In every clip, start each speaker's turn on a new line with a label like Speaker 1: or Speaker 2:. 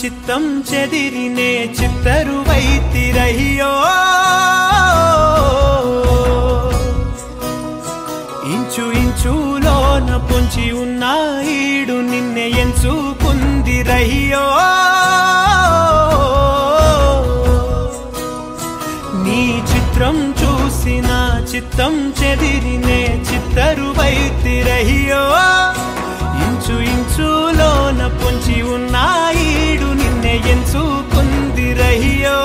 Speaker 1: చిత్తం చెదిరినే చిత్తరువైతిరయ్యో ఇంచు ఇంచులోన పొంచి ఉన్న ఈడు నిన్నే ఎంచుకుందిరయ్యో నీ చిత్రం చూసిన చిత్తం చెదిరినే చిత్తరువైతిరయ్యో ఇంచు ఇంచులోన పొంచి ఉన్న ఈడు నిన్నే ఎంచుకుందిరయ్యో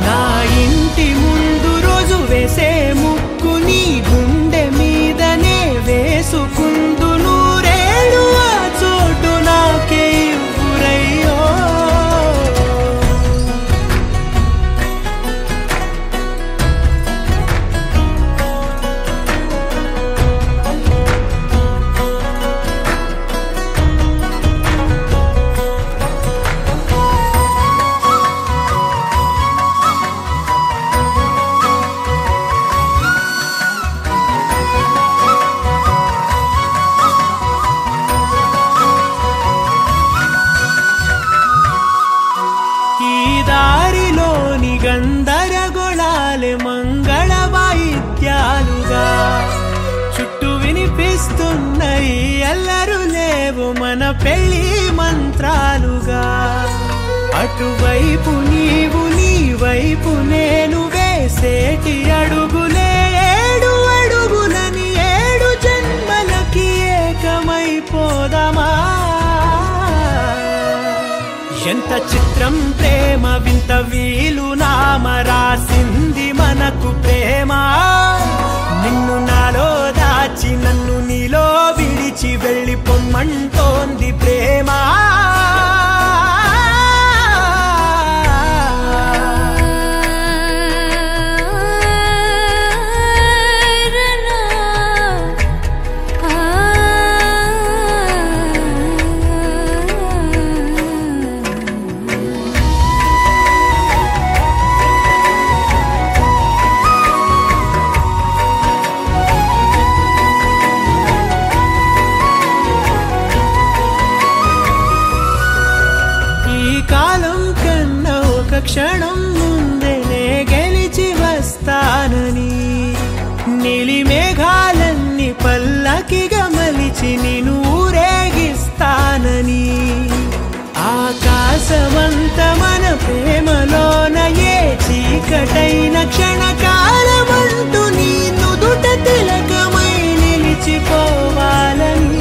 Speaker 1: నా ఇంటి ముందు రోజు వేసే ముక్కు నీ గుండె మీదనే వేసుకుందు నూరేళ్ళు ఆ చోటు నాకే ఇవ్వురయ్యో గందరగోళాలే మంగళ వాయిద్యాలుగా చుట్టూ వినిపిస్తున్నాయి అల్లరు లేవు మన పెళ్లి మంత్రాలుగా అటువైపు నీవు నీ వైపు నేను వేసేటి అడుగులే ఏడు అడుగులని ఏడు జన్మలకి ఏకమైపోదామా ఎంత చిత్రం ప్రేమ వింత వీలు నామ రాసింది మనకు ప్రేమ నిన్ను నాలో దాచి నన్ను నీలో విడిచి వెళ్ళిపోమ్మంటోంది ప్రేమ క్షణం ముందేనే గెలిచి వస్తానని నీలి మేఘాలన్నీ పల్లకిగా మలిచి నిన్ను ఊరేగిస్తానని ఆకాశమంత మన ప్రేమలోన ఏ చీకటైన క్షణకాలమంటూ నీ నుదుట తిలకమై నిలిచిపోవాలని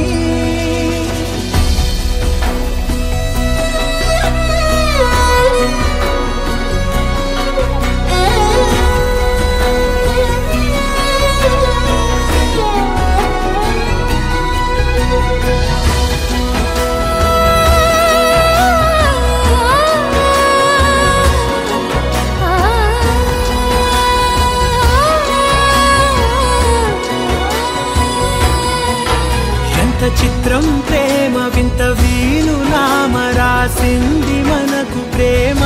Speaker 1: చిత్రం ప్రేమ వింత వీలు నామ రాసింది మనకు ప్రేమ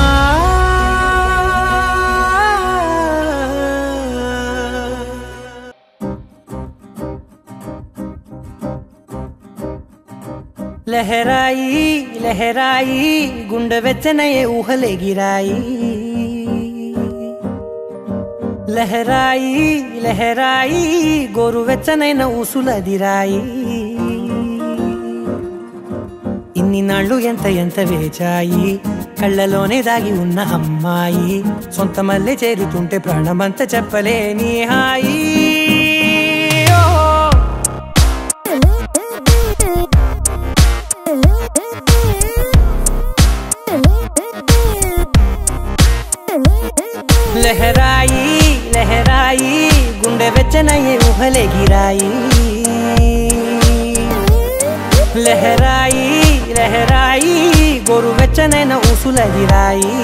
Speaker 1: లహరాయి లహరాయి గుండె వెచ్చనయే ఊహలే గిరాయి లహరాయి లహరాయి గోరు వెచ్చనైన ఊసులదిరాయి ఇన్ని నాళ్ళు ఎంత ఎంత వేచాయి కళ్ళలోనే దాగి ఉన్న అమ్మాయి సొంత మల్లె చేరుతుంటే ప్రాణమంత చెప్పలేని హాయి లహరాయి లహరాయి గుండె వెచ్చనయ్యే ఊహలే గిరాయి లహరాయి లహరాయి గోరు వెచ్చనైన ఊసులదిరాయి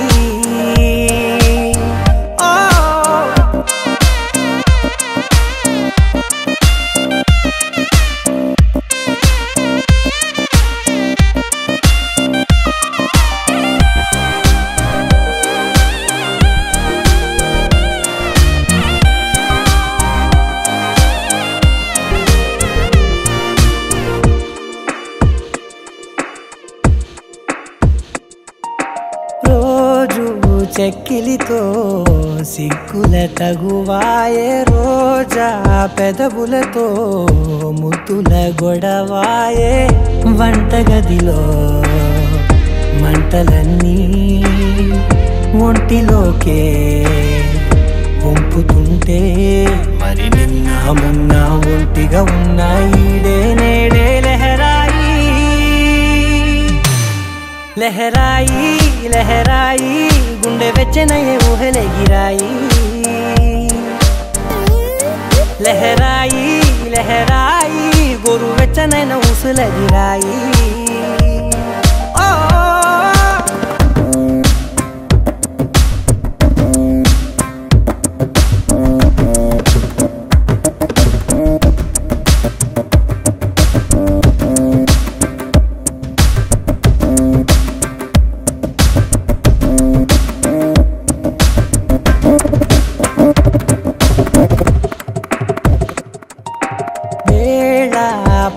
Speaker 1: చెక్కిలితో సిగ్గుల తగువాయే రోజా పెదవులతో ముద్దుల గొడవాయే వంటగదిలో మంటలన్నీ ఒంటిలోకే వంపుతుంటే మరి నిన్న మొన్న ఒంటిగా ఉన్న ఈడే నేడే లహరాయి లహరాయి లహరాయి గుండె వెచ్చనయే ఊహలెగిరాయి లహరాయి లహరాయి గోరు వెచ్చనైన ఊసులెగిరాయి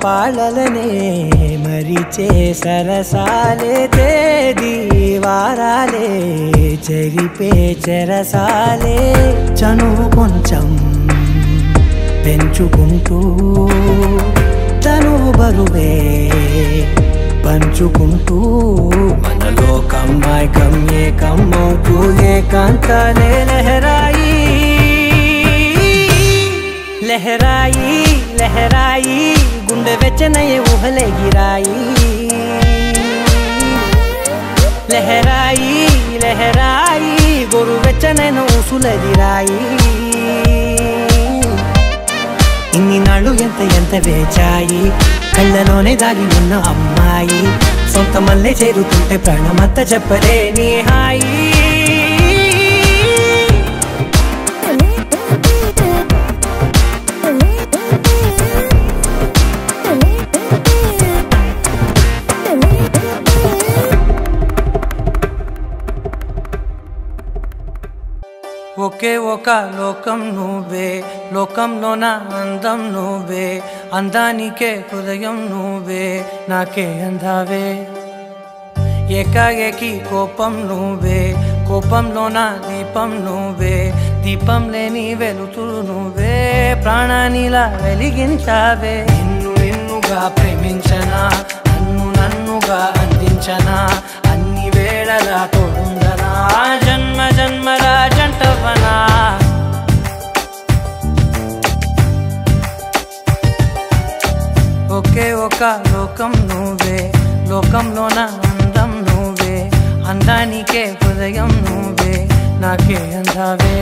Speaker 1: పాలలనే మరిచే సరసాలే తేదీ వారాలే చెరిపే చెరసాలే చనువు కొంచెం పెంచుకుంటూ తనువు బరువే పంచుకుంటూ మనలో కమ్మాయికం ఏకమవుతూ ఏకాంతాలే లహరాయి లహరాయి లహరాయి గుండె వెచ్చనయే ఊహలెగిరాయి లహరాయి లహరాయి గోరు వెచ్చనైన ఊసులెగిరాయి ఇన్ని నాళ్ళు ఎంత వేచాయి కళ్ళలోనే దాగి ఉన్న అమ్మాయి సొంత మల్లె చేరుతుంటే ప్రాణమంతా చెప్పలేని హాయి ఒకే ఒక లోకం నువ్వే లోకంలోన అందం నువ్వే అందానికే హృదయం నువ్వే నాకే అందావే ఏకాఏకి కోపం నువ్వే కోపంలోన దీపం నువ్వే దీపం లేని వెలుతురు నువ్వే ప్రాణానిలా వెలిగించావే నిన్నుగా ప్రేమించనా నన్నుగా అందించనా అన్ని వేళలా తోడుందనా జన్మ జన్మల జంటవనా ఒకే ఒక లోకం నువ్వే లోకంలోన అందం నువ్వే అందానికే హృదయం నువ్వే నాకే అందావే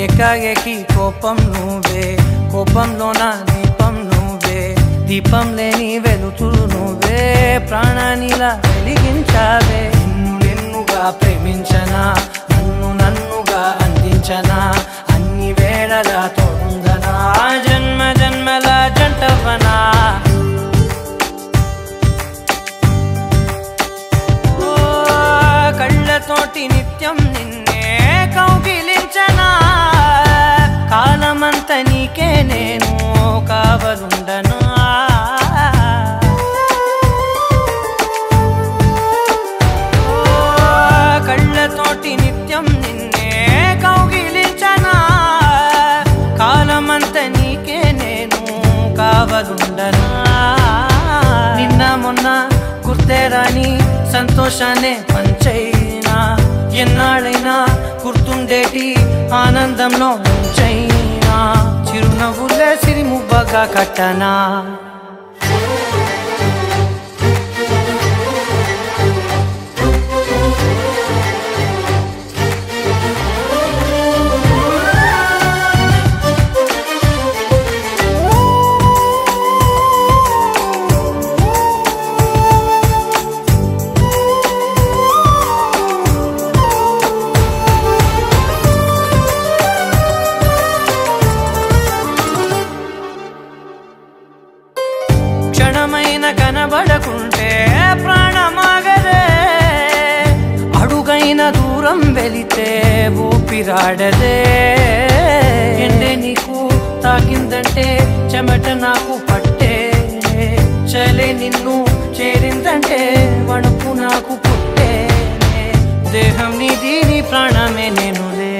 Speaker 1: ఏకాఏకి కోపం నువ్వే కోపంలోన దీపం నువ్వే దీపం లేని వెలుతురు నువ్వే ప్రాణానిలా వెలిగించావే నిన్నుగా ప్రేమించనా నన్నుగా అందించనా అన్ని వేళలా తోడుందనా జన్మ జన్మల జంటవనా కళ్ళతోటి నిత్యం నిన్నే కౌగిలించనా కాలమంత నీకే నేను కావలుండనా కళ్ళతోటి నిత్యం నిన్నే కౌగిలించనా కాలమంత నీకే నేను కావలుండనా నిన్న మొన్న గుర్తేరాని సంతోషాన్ని పంచైనా ఎన్నాళ్ళైనా గుర్తుండేటి ఆనందంలో ఉంచైనా చిరునవ్వులే సిరిముబ్బగా కట్టనా కనబడకుంటే ప్రాణమాగదే అడుగైన దూరం వెళితే ఊపిరాడదే ఎండే నీకు తాకిందంటే చెమట నాకు పట్టే చలే నిన్ను చేరిందంటే వణుకు నాకు పుట్టే దేహం నీది ప్రాణమే నేనులే.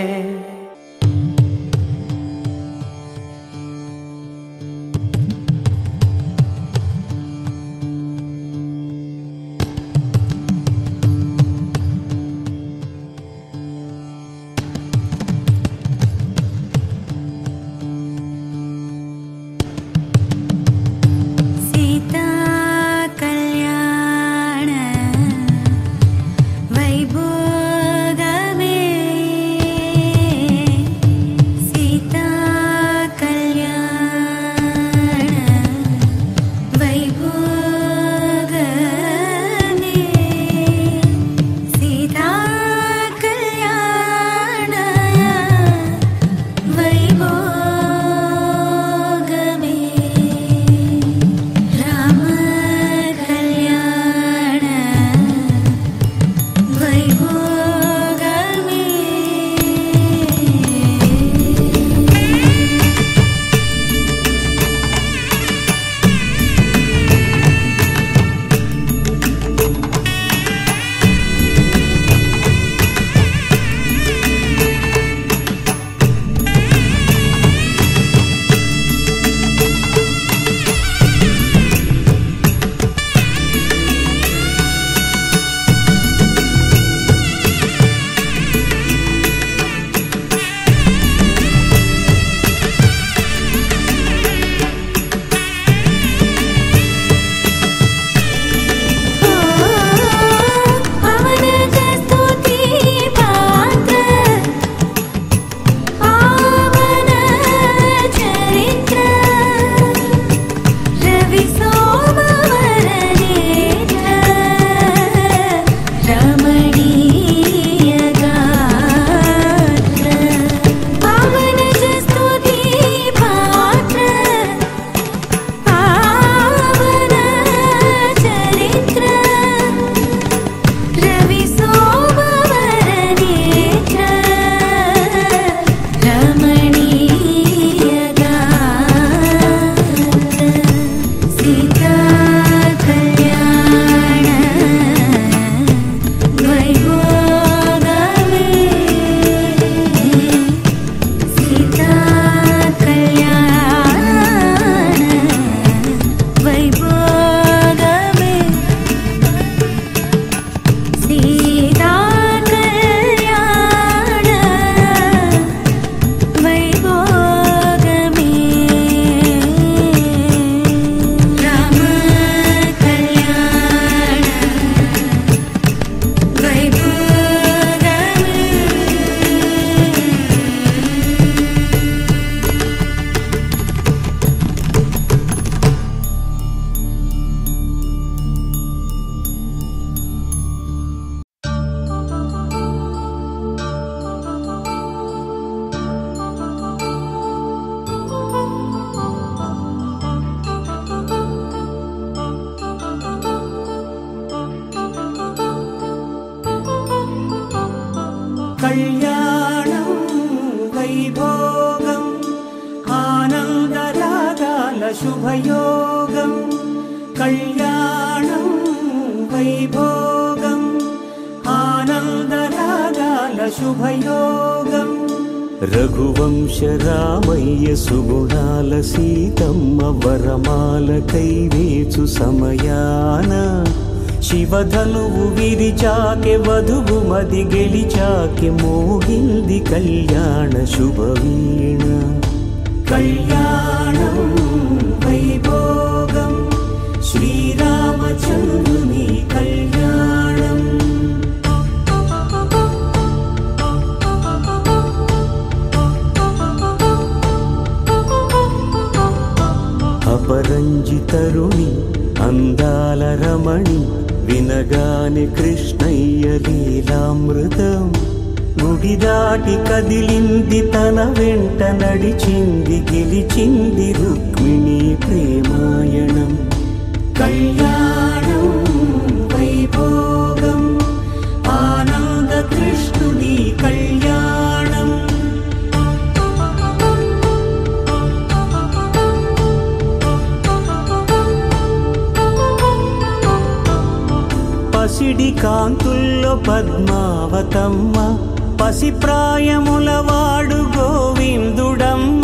Speaker 2: కళ్యాణం వైభోగం ఆనందరాగాల శుభయోగం. కళ్యాణం వైభోగం ఆనందరాగాల శుభయోగం. రఘువంశ రామయ్య సుగుణాల సీతమ్మ వరమాల కైవేచు సమయాన శివధనువు విరిచాకె వధువు మది గెలిచాకె మోగింది కళ్యాణ శుభవీణ. కళ్యాణం వైభోగం శ్రీరామచంద్రుని కళ్యాణం. అపరంజితరుణి అందాల రమణి వినగానే కృష్ణయ్య లీలామృతం. గుడి దాటి కదిలింది తన వెంట నడిచింది గెలిచింది రుక్మిణి ప్రేమాయణం. కళ్యాణం వైభోగం ఆనంద కృష్ణుని కళ్యాణం. పసిడి కాంతుల్లో పద్మావతమ్మ పసిప్రాయముల వాడు గోవిందుడమ్మ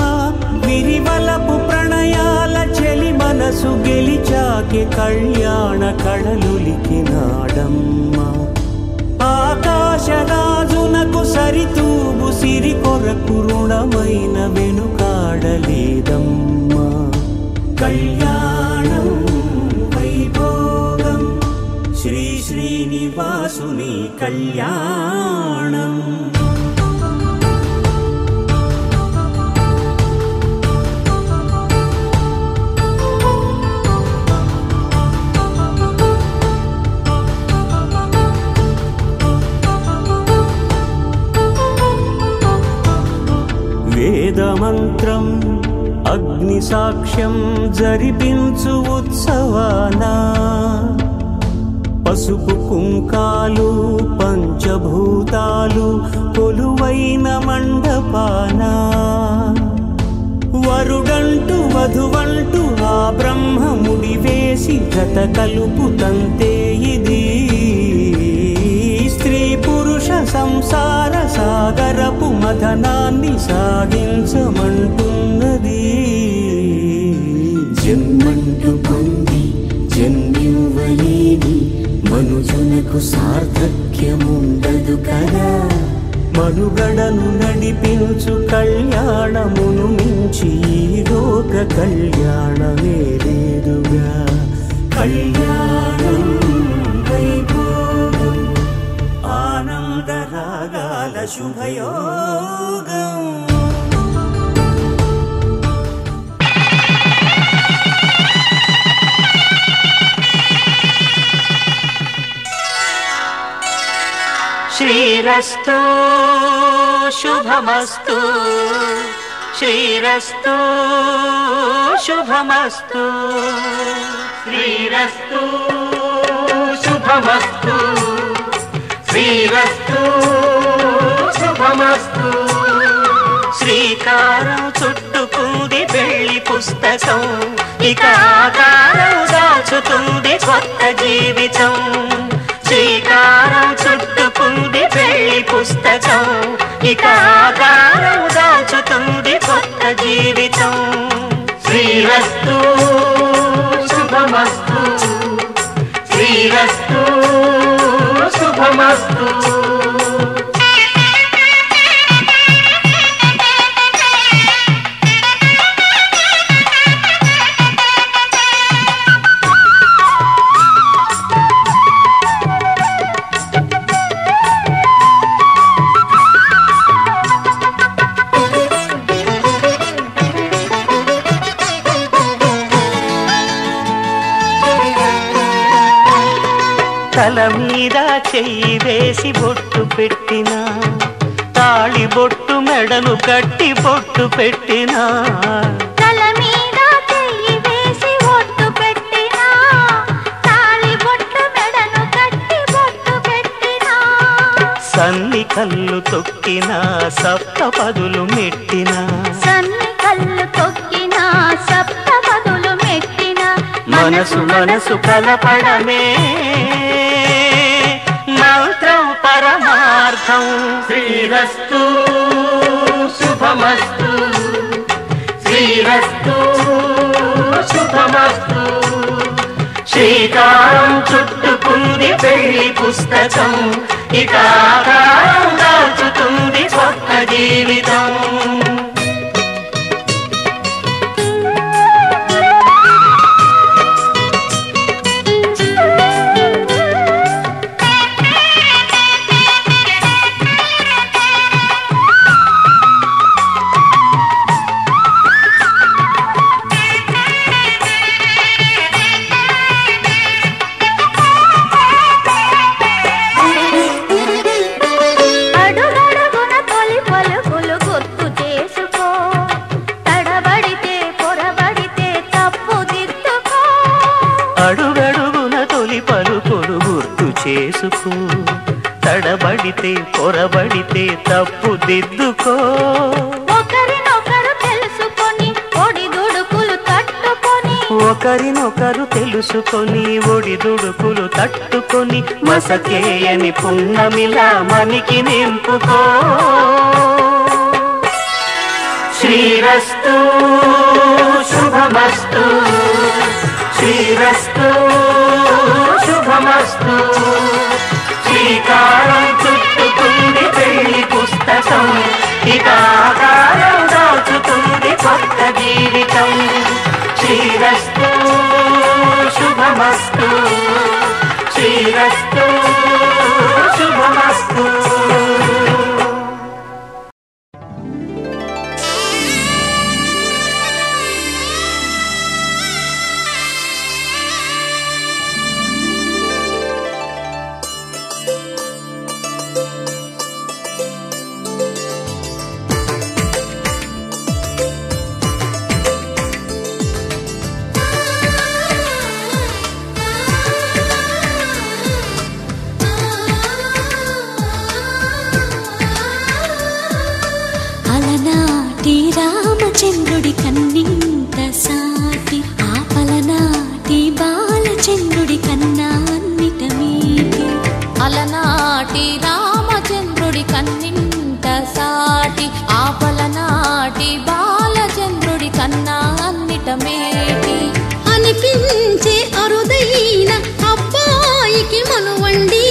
Speaker 2: విరివలపు ప్రణయాల చెలి మనసు గెలిచాకే కళ్యాణ కళలులికినాడమ్మ ఆకాశరాజునకు సరితూబు సిరి కొరకు రుణమైన వెనుకాడలేదమ్మా కళ్యాణం వైభోగం శ్రీ శ్రీనివాసుని కళ్యాణం వేదమంత్రం అగ్ని సాక్ష్యం జరిపించు ఉత్సవానా పసుపు కుంకాలు పంచభూతాలు కొలువైన మండపానా వరుడంటూ వధువంటూ ఆ బ్రహ్మముడి వేసి జత కలుపు తంతే ఇది స్త్రీ పురుష సంసార సాగరపు మథనాన్ని సాగించమంటున్నది జన్మంటూ పొంది జన్మివ్వలేని మనుజునకు సార్థక్యముండదు కదా మనుగడను నడిపించు కళ్యాణమును మించి ఈ లోక కళ్యాణమే లేదుగా కళ్యాణం వైభోగం ఆనందరాగాల శుభయోగం
Speaker 3: శ్రీరస్తు శుభమస్తు శ్రీరస్తు శుభమస్తు శ్రీరస్తు శుభమస్తు శ్రీరస్తు శుభమస్తు శ్రీకారం చుట్టుకుంది పెళ్లి పుస్తకం ఇక ఆకారం దాచుతుంది కొత్త జీవితం శ్రీకారం చుట్టుకుంది పెళ్లి పుస్తకం ఇక ఆకారం దాచుతుంది కొత్త జీవితం శ్రీరస్తు శుభమస్తు శ్రీరస్తు శుభమస్తు తల మీద చెయ్యి వేసి బొట్టు పెట్టినా తాళి బొట్టు మెడను కట్టి బొట్టు పెట్టినా
Speaker 4: తల మీద చెయ్యి వేసి బొట్టు పెట్టినా తాళి బొట్టు మెడను కట్టి బొట్టు పెట్టినా
Speaker 3: సన్ని కళ్ళు తొక్కినా సప్తపదులు మెట్టినా
Speaker 4: సన్ని కళ్ళు తొక్కినా సప్తపదులు మెట్టినా
Speaker 3: మనసు మనసు కలపడమే మంత్రం పరమార్థం శ్రీరస్తు శుభమస్తు శ్రీరస్తు శుభమస్తు శ్రీకారం చుట్టుకుంది పెళ్లి పుస్తకం ఇక ఆకారం దాచుతుంది కొత్త జీవితం అడుగడుగున తొలి పలుకులు గుర్తు చేసుకో తడబడితే పొరబడితే తప్పు దిద్దుకో
Speaker 4: ఒకరినొకరు తెలుసుకొని ఒడిదుడుకులు తట్టుకొని
Speaker 3: ఒకరినొకరు తెలుసుకొని ఒడిదుడుకులు తట్టుకొని మసకేయని పున్నమిలా మనికి నింపుకో. శ్రీరస్తు శుభమస్తు, శ్రీరస్తు శుభమస్తు. శ్రీకారం చుట్టుకుంది పెళ్లి పుస్తకం, ఇక ఆకారం దాచుతుంది కొత్త జీవితం. శ్రీరస్తు శుభమస్తు, శ్రీరస్తు శుభమస్తు.
Speaker 5: రామచంద్రుడి కన్నింత సాటి ఆపలనాటి బాలచంద్రుడి కన్నా అన్నిట మీటి.
Speaker 6: అలనాటి రామచంద్రుడి కన్నింత సాటి ఆపలనాటి బాలచంద్రుడి కన్నా అన్నిట మేటి.
Speaker 5: అనిపించే అరుదైన అబ్బాయికి మనువండి,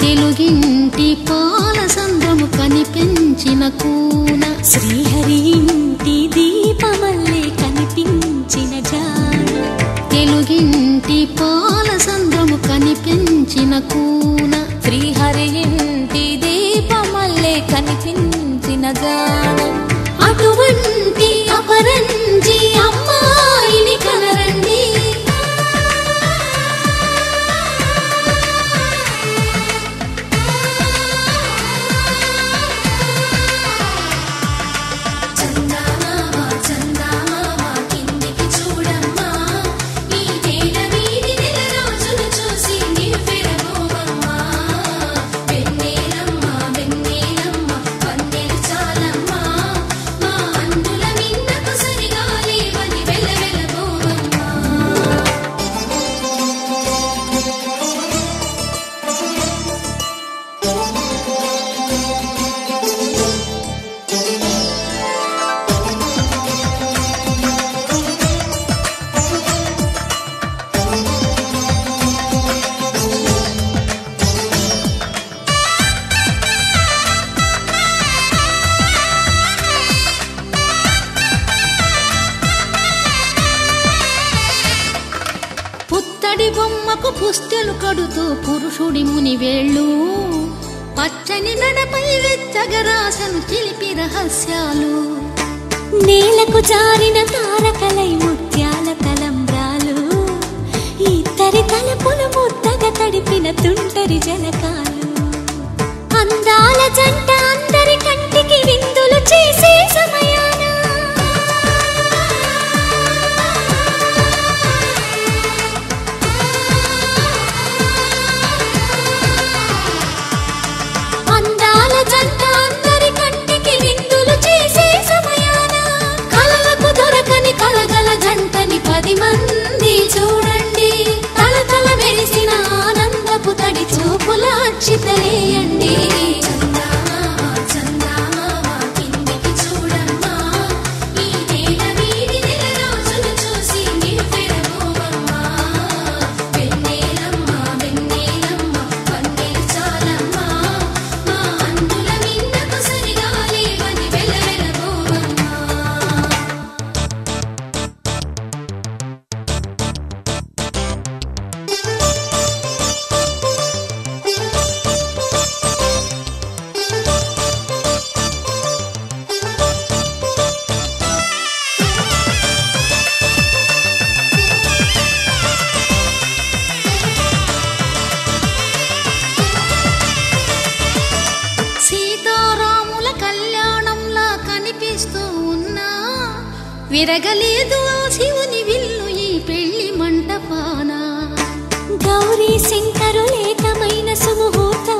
Speaker 5: తెలుగింటి పాల సంద్రము కనిపించిన కూన, శ్రీహరి ఇంటి దీపమల్లే కనిపించిన జాన. తెలుగింటి పాల సంద్రము కనిపించిన కూన,
Speaker 6: శ్రీహరి ఇంటి దీపమల్లే కనిపించిన జాన.
Speaker 5: అటువంటి అపరంజి అమ్మాయిని కనరండి. బొమ్మకు పుస్తెలు కడుతూ పురుషుడి ముని వేళ్ళు, పచ్చని నడపై వెచ్చగరాసను చిలిపి రహస్యాలు. నేలకు జారిన తారకలై ముత్యాల తలంబ్రాలు, ఇద్దరి తలపులు ముద్దగా తడిపిన తుంటరి జలకాలు. అందాల జంట అందరి కంటికి విందులు చేసే సమయాన కలగల జంటని 10 మంది చూడండి. తలతల మెరిసిన ఆనందపు తడి చూపుల అక్షితలేయండి. కిందికి చూడమ్మా, ఈ నేల వీడి నెల రోజులు చూసి నివ్వెరబోవమ్మా. వెన్నెలమ్మ వెన్నెలమ్మ వన్నెలు చాలమ్మా, మా అందుల మిన్నకు సరిగా లేవని వెలవెలబోవమ్మా. సీతారాముల కళ్యాణంలా కనిపిస్తూ ఉన్నా, విరగలేదు ఆ శివుని విల్లు ఈ పెళ్లి మంటపాన. గౌరీ శంకరులేకమైన సుముహూర్తం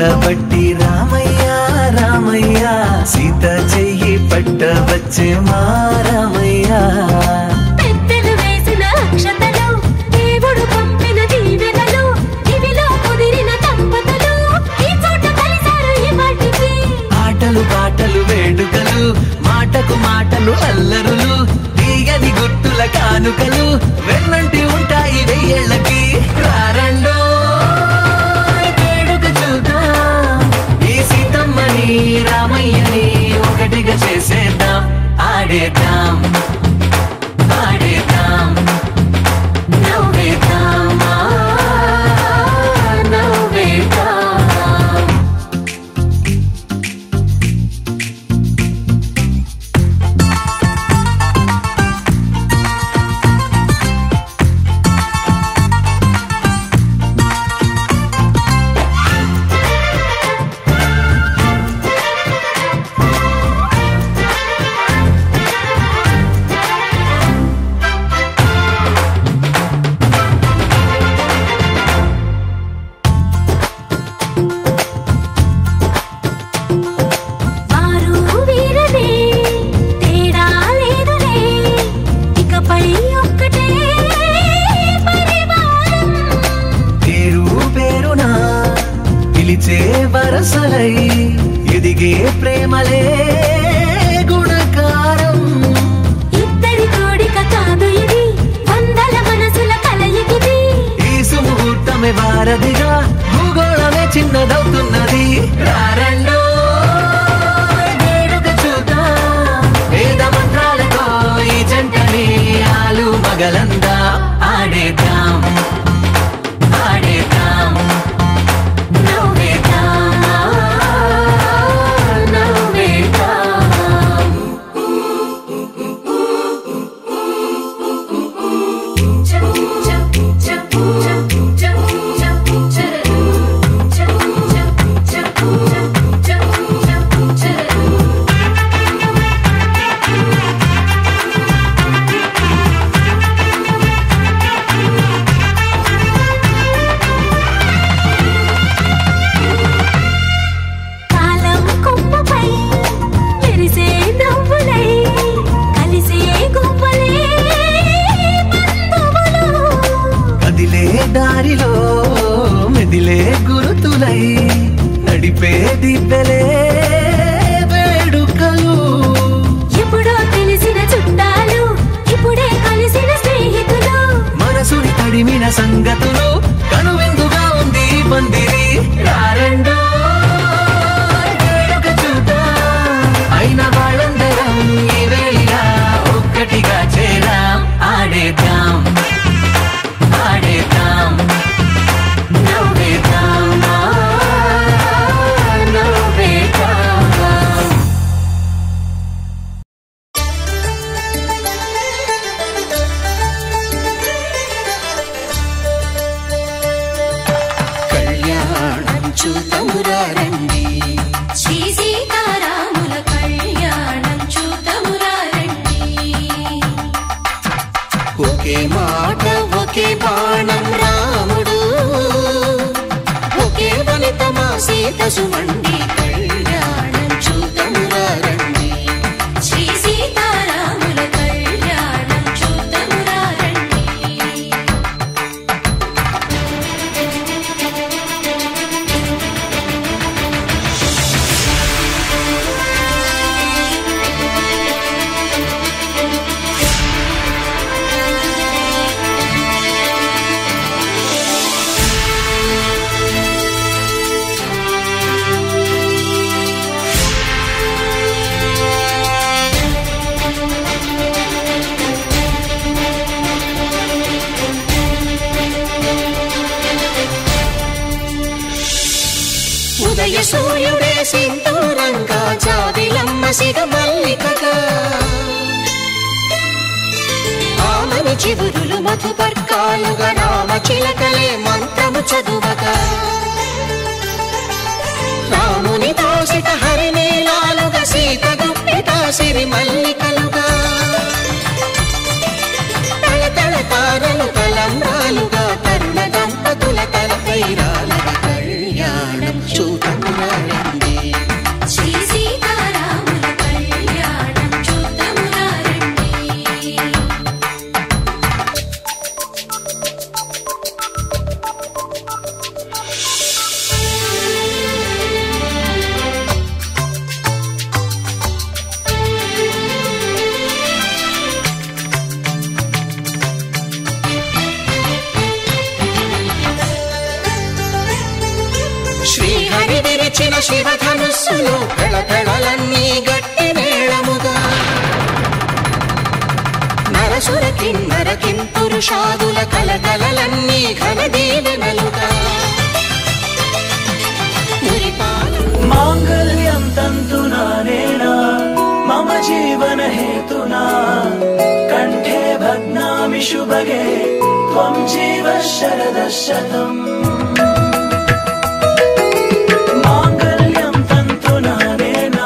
Speaker 2: పట్టబట్టి రామయ్య రామయ్య సీత చెయ్యి పట్టవచ్చే మా రామయ్య
Speaker 4: పెద్దలు వేసిన అక్షతలు దేవుడు పంపిన దీవెనలు ఇవిలో కుదిరిన దంపతులు ఈ చోట కలిసారు ఈ వాటికి
Speaker 2: ఆటలు పాటలు వేడుకలు మాటకు మాటలు అల్లరులు తీయని గుర్తుల కానుకలు వెన్నంటి ఉంటాయి వెయ్యేళ్ళకి రారండో వేడుక చూద్దాం ఈ సీతమ్మని రామయ్యని ఒకటిగా చేసేద్దాం ఆడేద్దాం ఆడేద్దాం నవ్వేద్దాం నవ్వేద్దాం వరసలై ఎదిగే ప్రేమలే గుణకారం
Speaker 4: ఇద్దరి కోడిక కాదు ఇది వందల మనసుల కలయికిది
Speaker 2: ఈ సుముహూర్తమే వారధిగా భూగోళమే చిన్నదవుతున్నది రారండో వేడుక చూద్దాం వేద మంత్రాలతో ఈ జంటని ఆలు మగలందా ఆడేద్దాం ఆడేద్దాం దారిలో మెదిలే గురుతులై నడిపే దిబ్బెలే వేడుకలు
Speaker 4: ఎప్పుడో తెలిసిన చుట్టాలు ఇప్పుడే కలిసిన స్నేహితులు
Speaker 2: మనసుని తడిమిన సంగతులు కనువిందుగా ఉంది పందిరి రారండో వేడుక చూద్దాం అయిన వాళ్ళందరం ఈ వేళ ఒక్కటిగా చేరాం ఆడేద్దాం ఆడేద్దాం నవ్వేద్దాం నవ్వేద్దాం కళ్యాణం చూద్దామురా రండి
Speaker 5: శ్రీ సీతారాముల కళ్యాణం చూద్దామురా రండి
Speaker 2: ఒకే మాట ఒకే బాణం రాముడు ఒకే వనిత మా సీత సుమండి కళ్యాణం చూద్దామురా రండి
Speaker 5: శ్రీ సీతారాముల కళ్యాణం చూద్దామురా రండి
Speaker 2: ఉదయ సూర్యుడే సింధూరంగా జాబిలమ్మ సిగ మల్లికగా ఆమని చివురులు మధుపర్కాలుగా రామ చిలకలే మంత్రము చదువగా రాముని దోసిట హరినీలాలుగా సీత గుప్పిట సిరి మల్లికలుగా తల తల తారలు తలంబ్రాలుగా తరుణ దంపతుల తల కైరాలగా కళ్యాణం చూద్దాం విరిచిన శివధనుస్సులో పెళపెళలన్నీ గట్టి మేళముగా నరసుర కిన్నర కింపురుషాదుల కలకలలన్నీ ఘన దీవెనలుగా
Speaker 7: మాంగళ్యం తంతునానేనా మమ జీవన హేతునా కంఠే భగ్నామి శుభగే త్వం జీవ శరద శతం మాంగళ్యం తంతునానేనా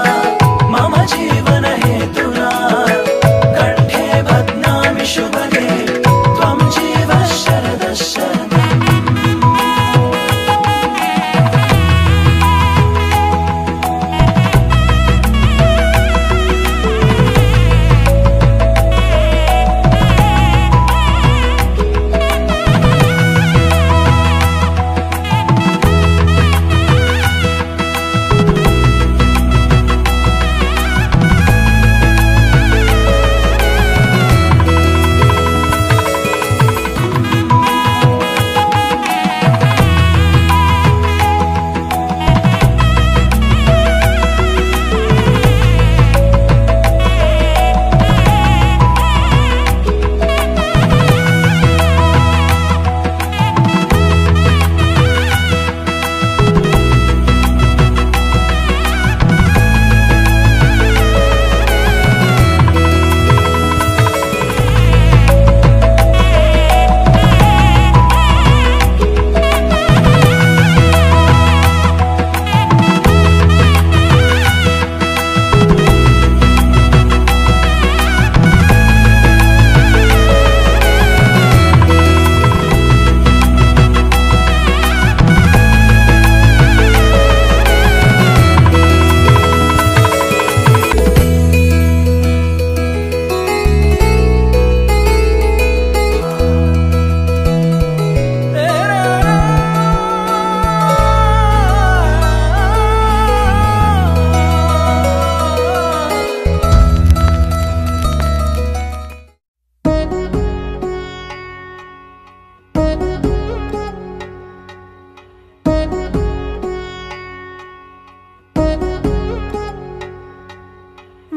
Speaker 7: మమ జీవన హేతునా కంఠే భగ్నామి శుభగే త్వం జీవ శరద శతం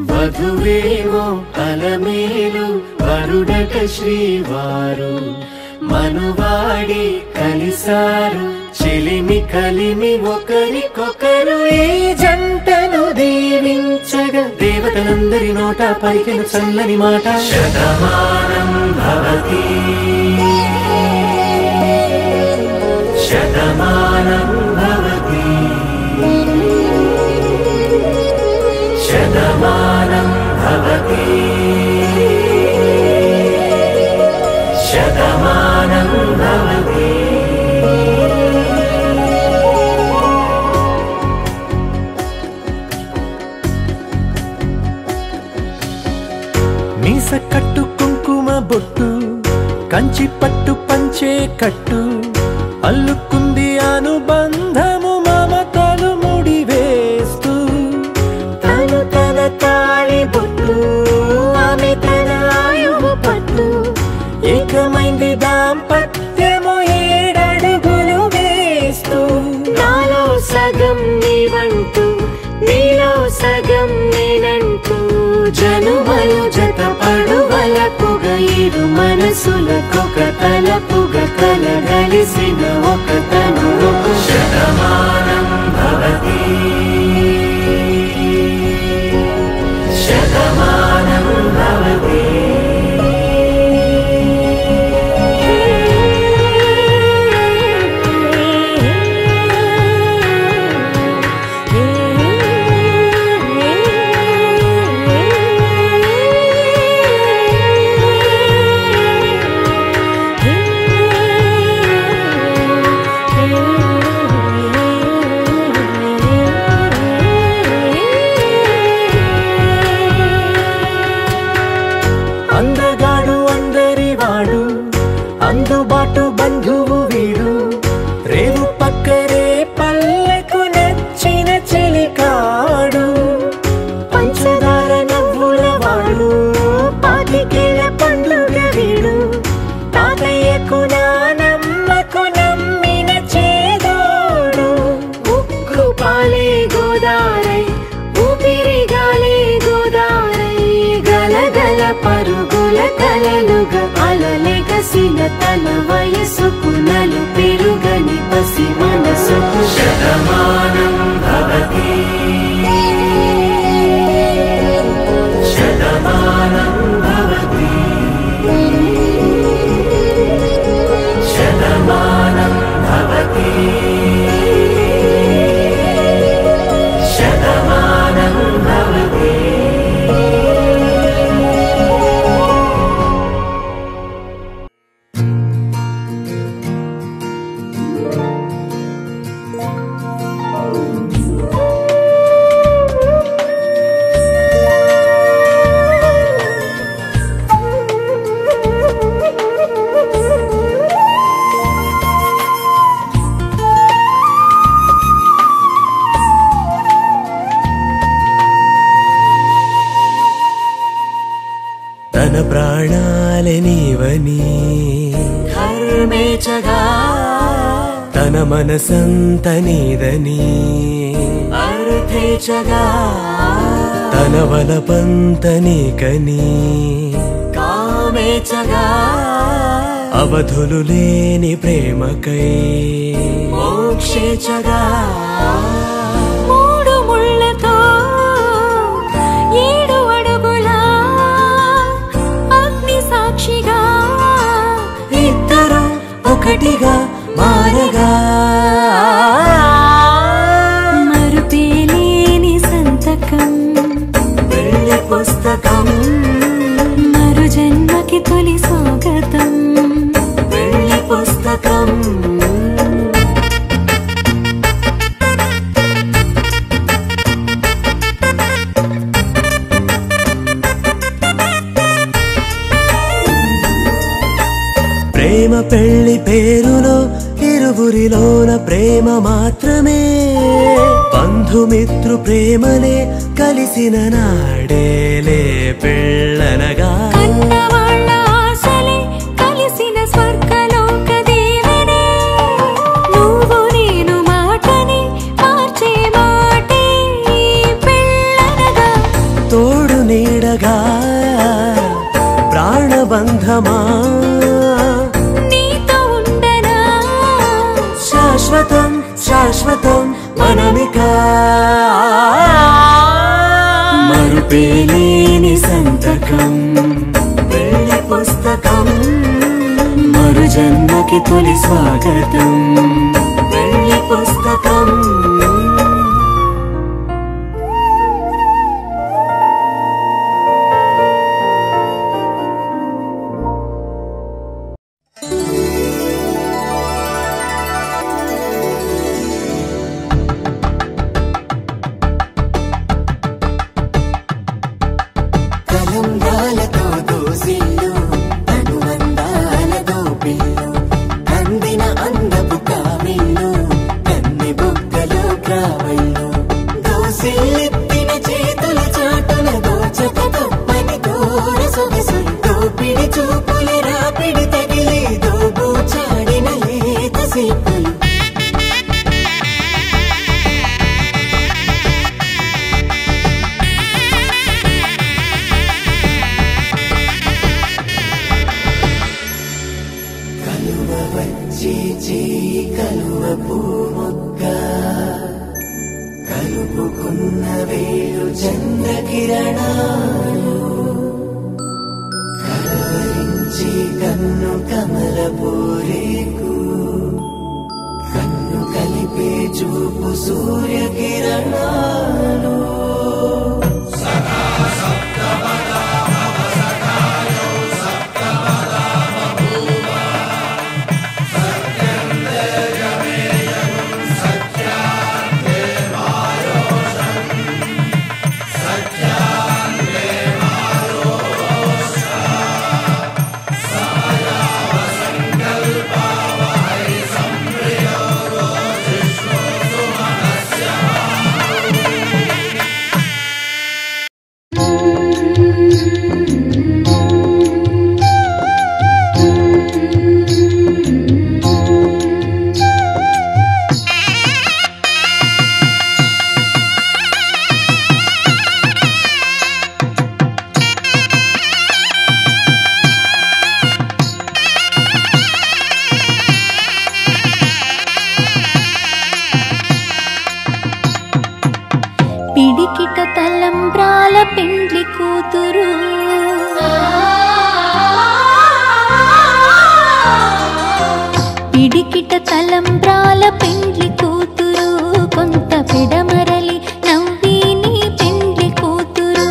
Speaker 8: వధువేమో అలమేలు వరుడట శ్రీవారు మనువాడి కలిసారు చెలిమి కలిమి ఒకరికొకరు ఈ జంటను దీవించగా దేవతలందరి నోట పలికిన చల్లని మాట శతమానం భవతి శతమానం భవతి శతమానం భవతి శతమానం భవతి
Speaker 7: మీస కట్టు కుంకుమ బొట్టు కంచి పట్టు పంచే కట్టు అల్లుకుంది అనుబంధము మమతలు ముడివేస్తూ
Speaker 4: తను తన తాళి బొట్టు ఆమె తన ఆయువు పట్టు
Speaker 7: ఏకమైంది దాంపత్యము 7 అడుగులు వేస్తూ
Speaker 4: నాలో సగం నీవంటూ నీలో సగం నేనంటూ జనుమలు జత పడువలపుగ ఇరు మనసులకొక తలపుగ కలగలిసిన ఒక తను
Speaker 8: శతమానం భవతి శతమానం భవతి
Speaker 4: గోదారై ఊపిరి గాలే గోదారై గలగల పరుగుల కలలుగా అలలెగసిన తన వయసుకు నలు పెరుగని పసి మనసుకు
Speaker 8: శతమానం భవతి శతమానం భవతి శతమానం భవతి శతమానం భవతి.
Speaker 7: తన ప్రాణాలే నీవని
Speaker 4: ధర్మేచగా
Speaker 7: తన మనసంత నీదని
Speaker 4: అర్థేచగా
Speaker 7: తన వలపంత నీకని
Speaker 4: కామేచగా
Speaker 7: అవధులు లేని ప్రేమకై
Speaker 4: మోక్షేచగా మూడు ముళ్ళతో 7 అడుగుల అగ్ని సాక్షిగా
Speaker 7: ఇద్దరు ఒకటిగా మారగా
Speaker 4: మరుపేలేని సంతకం
Speaker 7: పెళ్లి పుస్తకం
Speaker 4: మరు జన్మకి తొలి స్వాగతం
Speaker 7: పెళ్లి పుస్తకం ప్రేమ పెళ్లి పేరులో ఇరువురిలోన ప్రేమ మాత్రమే బంధుమిత్రు ప్రేమలే కలిసిన నాడేలే పెళ్ళనగా
Speaker 4: కన్నవాళ్ళ ఆశలే కలిసిన స్వర్గలోక దేవనే నువ్వు నేను మాటని మార్చే మాటే పెళ్ళనగా
Speaker 7: తోడు నీడగా ప్రాణబంధమా
Speaker 4: నీతో ఉండనా
Speaker 7: శాశ్వతం శాశ్వతం మనమిక మరుపేలేని సంతకం పెళ్లి పుస్తకం మరు జన్మకి తొలి స్వాగతం పెళ్లి పుస్తకం
Speaker 2: కలంగాలతో దోసిల్లు అనువందాలతో పిల్లు అందిన అందపు కావిల్లు కన్ని బుగ్గలో గ్రావళ్ళు దోసిల్లెత్తిన చేతుల చాటున దోచక తప్పని దూర సొగసులు దోపిడి చూపుల రాపిడి తగిలి దోబూచాడిన లేత సీపులు కలువ పూమొక్క కలుపుకున్న వేలు చంద్రకిరణాలు కలవరించి కన్ను కమల పూరేకు కన్ను కలిపే చూపు సూర్యకిరణాలు
Speaker 4: తలంబ్రాల పెండ్లి కూతురు పిడికిట తలంబ్రాల పెండ్లి కూతురు కొంత పెడమరలి నవ్వి నీ పెండ్లి కూతురు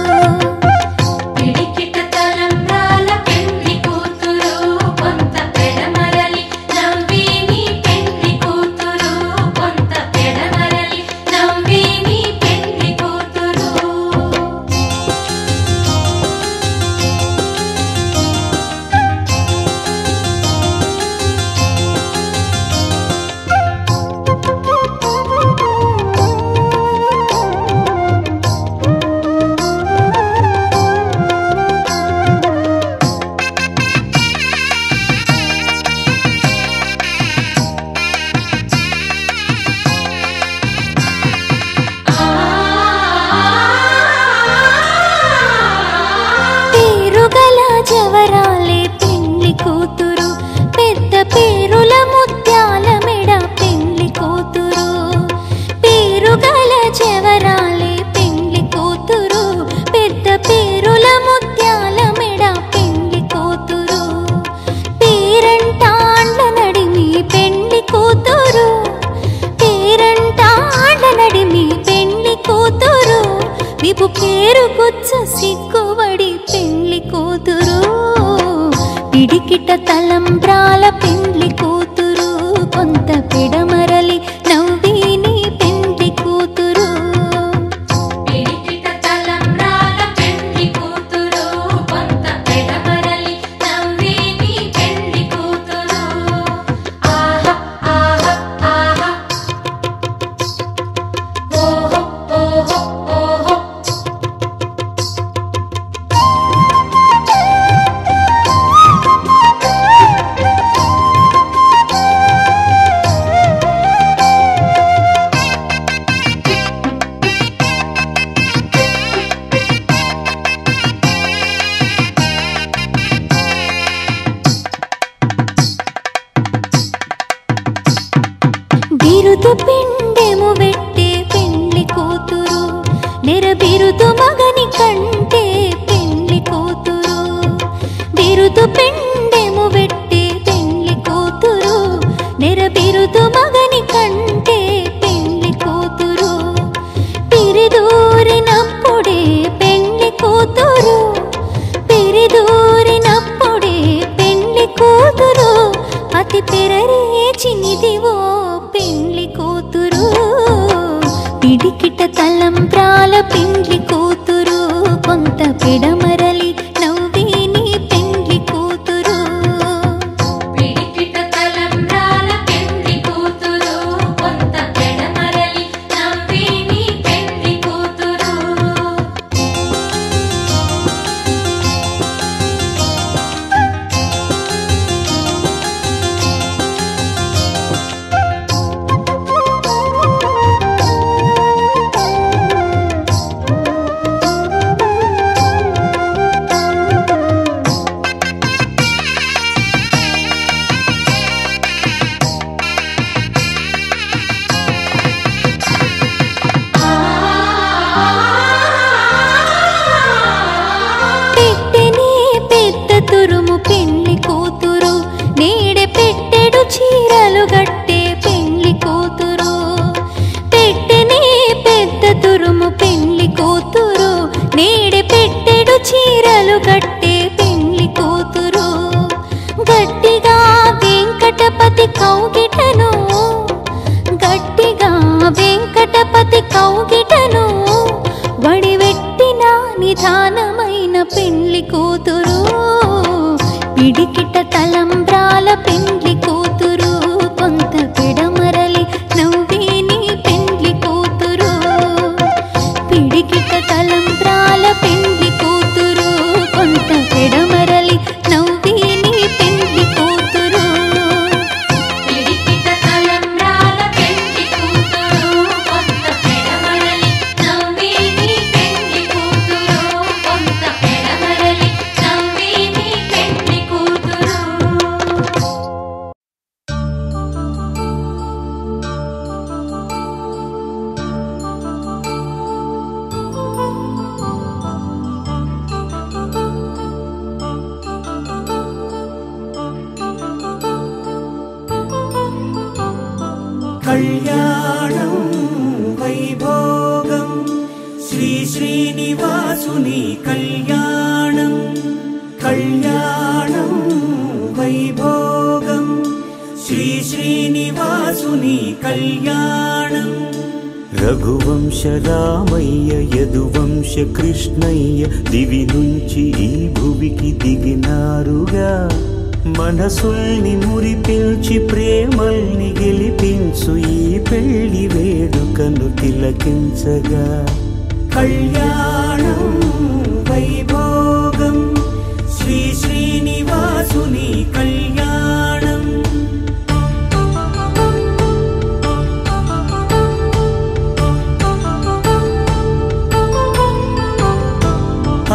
Speaker 5: పిడికిట తలంబ్రాల పెండ్లి కూతురు కొంత పెడమరలి నవ్వి నీ పెండ్లి కూతురు కొంత పెడమరలి నవ్వి నీ పెండ్లి కూతురు
Speaker 4: పేరుగల జవరాలే పెండ్లి కూతురు పెద్ద పేరుల ముత్యాల మెడ పెండ్లి కూతురు పేరుగల జవరాలే పెండ్లి కూతురు పెద్ద పేరుల ముత్యాల మెడ పెండ్లి కూతురు పేరంటాండ్ల నడిమి పెండ్లి కూతురు పేరంటాండ్ల నడిమి పెండ్లి కూతురు విపు పేరు గుచ్చ సిగ్గువడి పెండ్లి కూతురు పిడికిట తలంబ్రాల పెండ్లి కూతురు కొంత పెడమరలి నవ్వి నీ పెండ్లి కూతురు
Speaker 5: పిడికిట తలంబ్రాల పెండ్లి కూతురు కొంత పెడమరలి నవ్వి నీ పెండ్లి కూతురు ఆహా ఆహా ఆహా ఓహో ఓహో ఓహో
Speaker 4: బిరుదు పిండెము వెట్టే పెండ్లి కూతురు నెరబిరుదు మగని కంటే పెండ్లి కూతురు బిరుదు పిండెము వెట్టే పెండ్లి కూతురు నెరబిరుదు మగని కంటే పెండ్లి కూతురు పిరిదూరినప్పుడే పెండ్లి కూతురు పిరిదూరినప్పుడే పెండ్లి కూతురు అతి పెరరేచినిదివో పెండ్లి కూతురు పిడికిట తలంబ్రాల పెండ్లి కూతురు కొంత పెడమరలి నవ్వి నీ పెండ్లి కూతురు
Speaker 5: పిడికిట తలంబ్రాల పెండ్లి కూతురు కొంత పెడమరలి నవ్వి నీ పెండ్లి కూతురు
Speaker 4: పెట్టెనే పెద్ద తురుము పెండ్లి కూతురు నేడే పెట్టెడు చీరలు గట్టే పెండ్లి కూతురు పెట్టెనే పెద్ద తురుము పెండ్లి కూతురు నేడే పెట్టెడు చీరలు గట్టే పెండ్లి కూతురు గట్టిగా వెంకటపతి కౌగిటను గట్టిగా వెంకటపతి కౌగిటను వడివెట్టిన నిధానమైన పెండ్లి కూతురు పిడికిట తలంబ్రాల పెండ్లి కూతురు కొంత పెడమరలి నవ్వి నీ పెండ్లి కూతురు పిడికిట తలంబ్రాల పెండ్లి కూతురు కొంత పెడమరలి నవ్వి నీ పెండ్లి కూతురు
Speaker 5: పిడికిట తలంబ్రాల పెండ్లి కూతురు కొంత పెడమరలి నవ్వి నీ పెండ్లి కూతురు కొంత పెడమరలి నవ్వి నీ పెండ్లి కూతురు
Speaker 7: శ్రీ శ్రీనివాసుని కళ్యాణం కళ్యాణం వైభోగం శ్రీ శ్రీనివాసుని కళ్యాణం రఘువంశ రామయ్య యదువంశ కృష్ణయ్య దివి నుంచి ఈ భువికి దిగినారుగా మనసుల్ని మురిపించి ప్రేమల్ని గెలిపించు ఈ పెళ్లి వేడుకను తిలకించగా కళ్యాణం వైభోగం శ్రీ శ్రీనివాసుని కళ్యాణం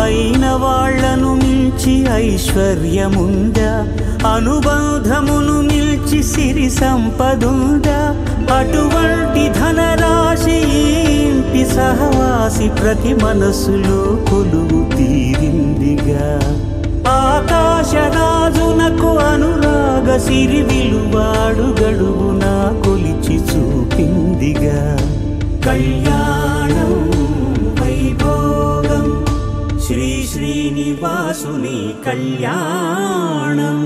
Speaker 7: అయిన వాళ్లను మించి ఐశ్వర్యముందా అనుబంధమును మిల్చి సిరి సంపదుందా అటువంటి ధనరాశి ఇంటి సహవాసి ప్రతి మనసులో కొలువు తీరిందిగా ఆకాశరాజునకు అనురాగ సిరి విలువాడు గడుగునా కొలిచి చూపిందిగా కళ్యాణం వైభోగం శ్రీ శ్రీనివాసుని కళ్యాణం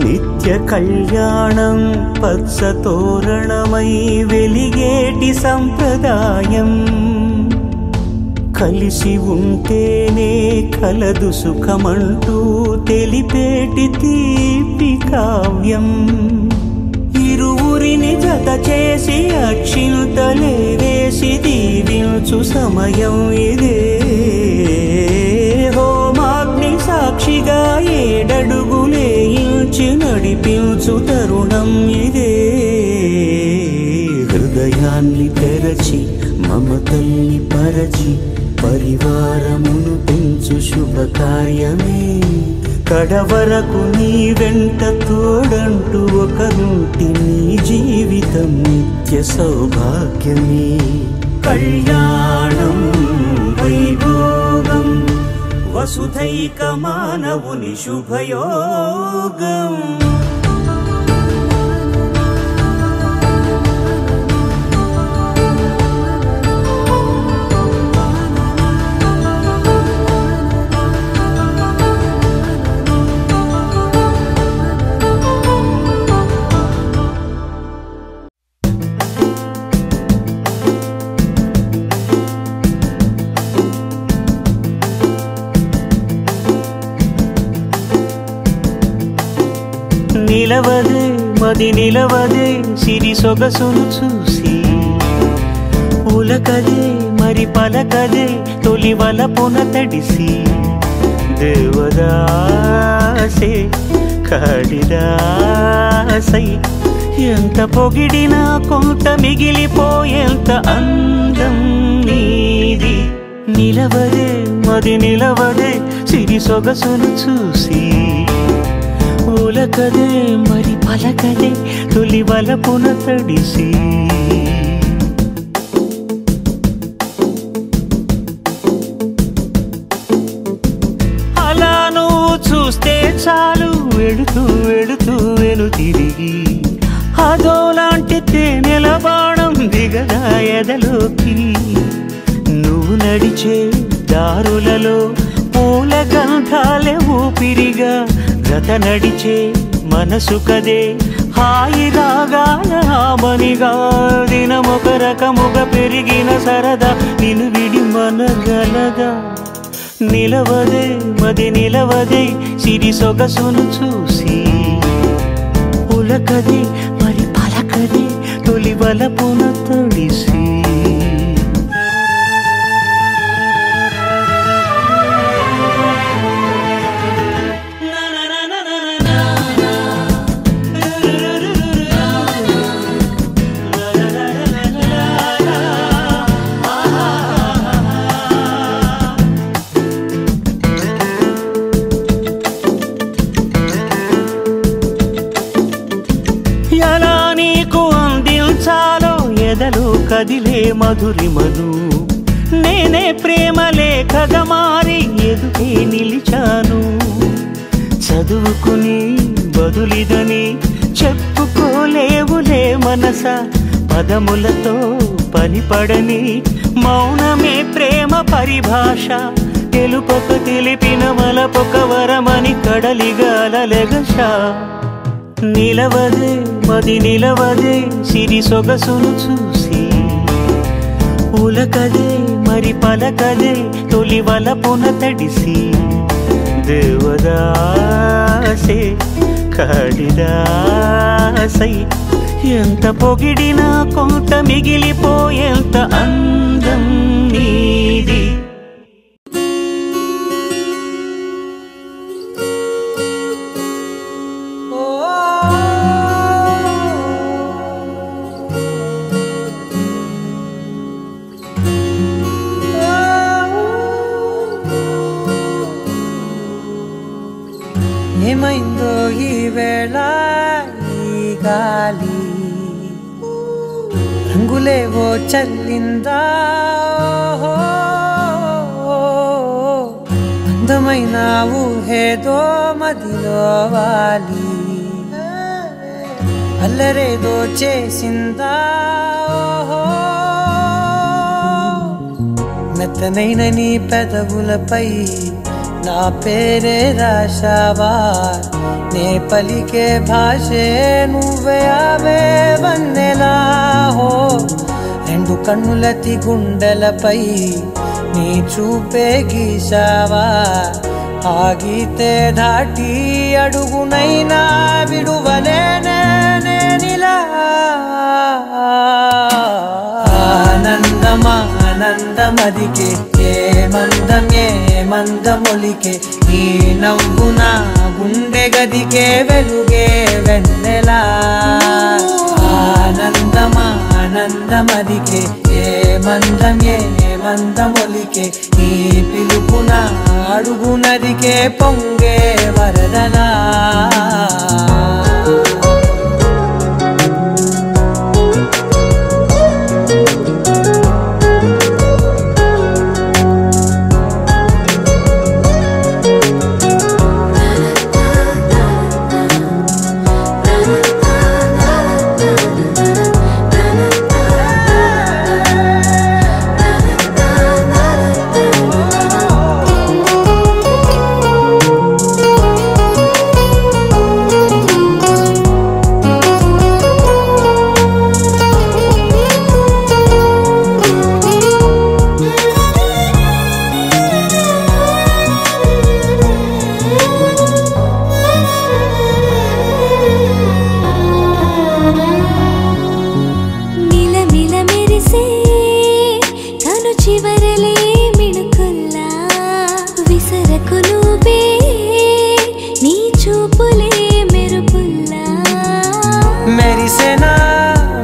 Speaker 7: నిత్య కళ్యాణం పచ్చ తోరణమై వెలిగేటి సంప్రదాయం కలిసి ఉంటేనే కలదు సుఖమంటూ తెలిపేటి తీపి కావ్యం ఇరువురిని జత చేసి అక్షింతలే వేసి దీవించు సమయం ఇదే హోమాగ్ని సాక్షిగా ఏడడుగులే ఇంచి నడిపించు తరుణం ఇదే హృదయాన్ని తెరచి మమతల్ని పరచి పరివారమును పెంచు శుభకార్యమే కడవరకు నీ వెంట తోడంటూ ఒకరుంటి నీ జీవితం నిత్య సౌభాగ్యమే కళ్యాణం వైభోగం వసుధైక మానవుని శుభయోగం నిలవదే మది నిలవదే సిరి సొగసును చూసి ఉలకదే మరి పలకదే తొలి వలపున తడిసి దేవదాసే కాళిదాసై ఎంత పొగిడినా కొంత మిగిలిపోయేంత అందం నీది నిలవదే మది నిలవదే సిరి సొగసును చూసి ఉలకదే మరి పలకదే తొలి వలపున తడిసి అలా నువ్వు చూస్తే చాలు వెళుతూ వెళుతూ వెను తిరిగి అదోలాంటి తేనెల బాణం దిగదా ఎదలోకి నువ్వు నడిచే దారులలో పూల గంధాలే ఊపిరిగా గత నడిచే మనసు కదే హాయి రాగాల హామనిగా దినమొక రకముగా పెరిగిన సరదా నిన్ను విడి మనగలదా నిలవదే మది నిలవదే సిరి సొగసును చూసి ఉలకదే మరి పలకదే తొలి వలపున తడిసి
Speaker 3: కదిలే మధురిమను నేనే ప్రేమ లేఖగా మారి ఎదుటే నిలిచాను. చదువుకుని బదులిదని చెప్పుకోలేవులే మనస, పదములతో పనిపడని మౌనమే ప్రేమ పరిభాష. తెలుపక తెలిపిన వలపొక వరమని కడలిగాలెగష. నిలవదే మది నిలవదే సిరి సొగసును చూసి, ఉలకదే మరి పలకదే తొలి వలపున తడిసి. దేవదాసే కాళిదాసై ఎంత పొగిడినా కొంత మిగిలిపోయేంత అందం నీది.
Speaker 1: ఏమైందో ఈ వేళ ఈ గాలి, రంగులేవో చల్లిందా, అందమైన ఊహేదో మదిలో వాలి, అల్లరేదో చేసిందా. మెత్తనైన నీ పెదవులపై నా పేరే రాశావా, నే పలికే భాషే నువ్వే ఆవే వన్నెలా. హో రెండు కన్నులతి గుండెలపై నీ చూపే గీశావా, ఆగితే దాటి అడుగునైనా విడువలేనే నేనిలా. ఆనందమా ఆనందమదికే ఏ మందం ఏ మందమొలికే, నీ నవ్వున గుండె గదికే వెలుగే వెన్నెలా. ఆనందమా ఆనందమదికే ఏ మందం ఏ మందమొలికే, నీ పిలుపున అడుగునదికే పొంగే వరదలా.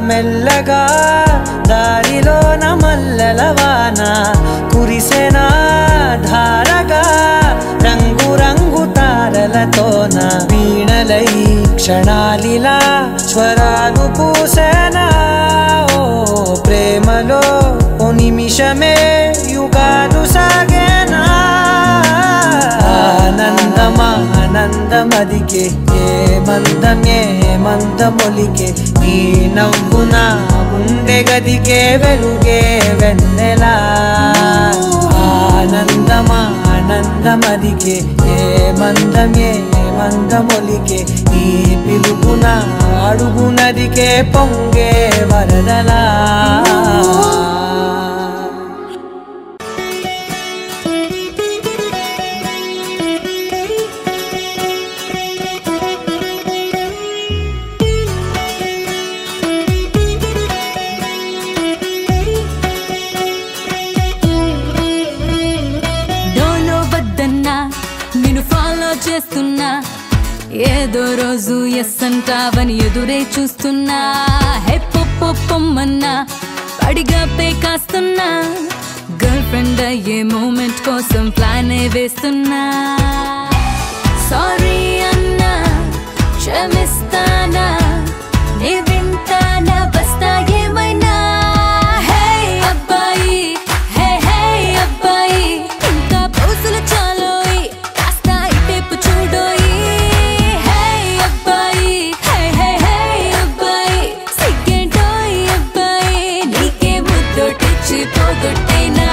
Speaker 1: మెల్లగా దారిలోన మల్లెలవాన కురిసెనా ధారగా, రంగు రంగు తారలతోన వీణలై క్షణాలిలా స్వరాలు పూసెనా. ఓ ప్రేమలో ఓ నిమిషమే యుగాలు సాగేనా. ఆనందమా ఆనందమదికే ఏ మందం ఏ మందమొలికే, నీ నవ్వున గుండె గదికే వెలుగే వెన్నెలా. ఆనందమా ఆనందమదికే ఏ మందం ఏ మందమొలికే, నీ పిలుపున అడుగునదికే పొంగే వరదలా.
Speaker 6: చేస్తున్నా ఏదో రోజు ఎస్ అంటావని ఎదురే చూస్తున్నా. హే పొమ్మన్నా పడిగా పే కాస్తున్నా, గర్ల్ ఫ్రెండ్ అయ్యే మూమెంట్ కోసం ప్లానే వేస్తున్నా. సారీ అన్నా క్షమిస్తానా, నే వింటానా వస్తా ఏమైనా. పోగొట్టేనా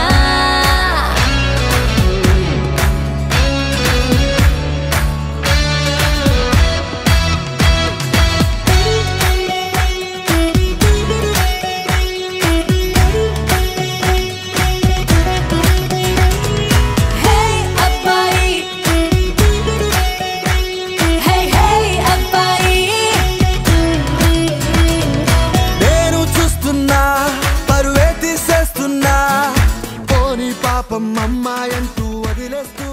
Speaker 9: పాపం అమ్మాయంటూ వదిలేస్తూ